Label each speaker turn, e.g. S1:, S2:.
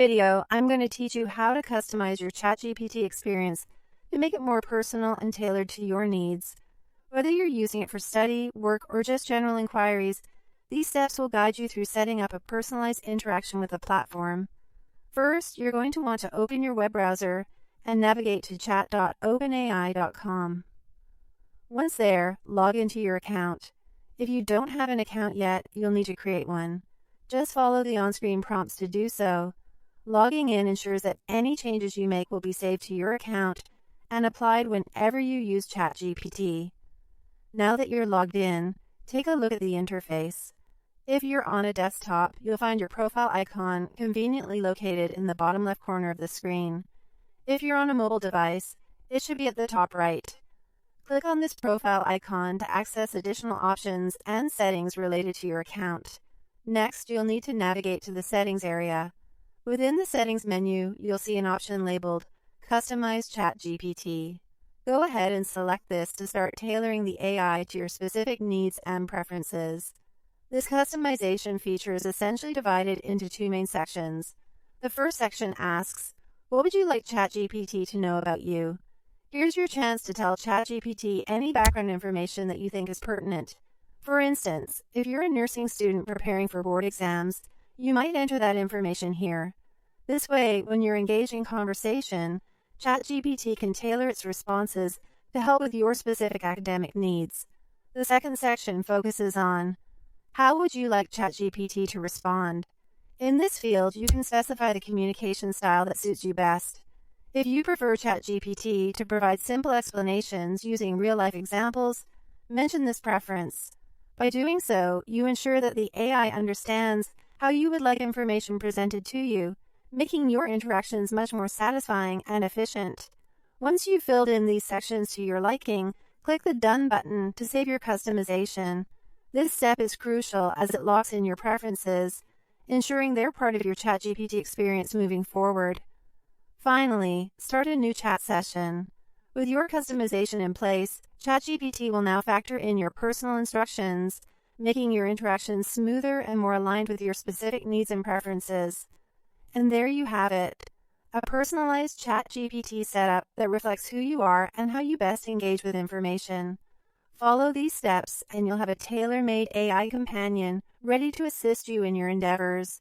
S1: Video, I'm going to teach you how to customize your ChatGPT experience to make it more personal and tailored to your needs. Whether you're using it for study, work, or just general inquiries, these steps will guide you through setting up a personalized interaction with the platform. First, you're going to want to open your web browser and navigate to chat.openai.com. Once there, log into your account. If you don't have an account yet, you'll need to create one. Just follow the on-screen prompts to do so. Logging in ensures that any changes you make will be saved to your account and applied whenever you use ChatGPT. Now that you're logged in, take a look at the interface. If you're on a desktop, you'll find your profile icon conveniently located in the bottom left corner of the screen. If you're on a mobile device, it should be at the top right. Click on this profile icon to access additional options and settings related to your account. Next, you'll need to navigate to the Settings area. Within the Settings menu, you'll see an option labeled Customize ChatGPT. Go ahead and select this to start tailoring the AI to your specific needs and preferences. This customization feature is essentially divided into two main sections. The first section asks, what would you like ChatGPT to know about you? Here's your chance to tell ChatGPT any background information that you think is pertinent. For instance, if you're a nursing student preparing for board exams, you might enter that information here. This way, when you're engaged in conversation, ChatGPT can tailor its responses to help with your specific academic needs. The second section focuses on, how would you like ChatGPT to respond? In this field, you can specify the communication style that suits you best. If you prefer ChatGPT to provide simple explanations using real-life examples, mention this preference. By doing so, you ensure that the AI understands how you would like information presented to you, making your interactions much more satisfying and efficient. Once you've filled in these sections to your liking, click the Done button to save your customization. This step is crucial as it locks in your preferences, ensuring they're part of your ChatGPT experience moving forward. Finally, start a new chat session. With your customization in place, ChatGPT will now factor in your personal instructions, making your interactions smoother and more aligned with your specific needs and preferences. And there you have it, a personalized ChatGPT setup that reflects who you are and how you best engage with information. Follow these steps and you'll have a tailor-made AI companion ready to assist you in your endeavors.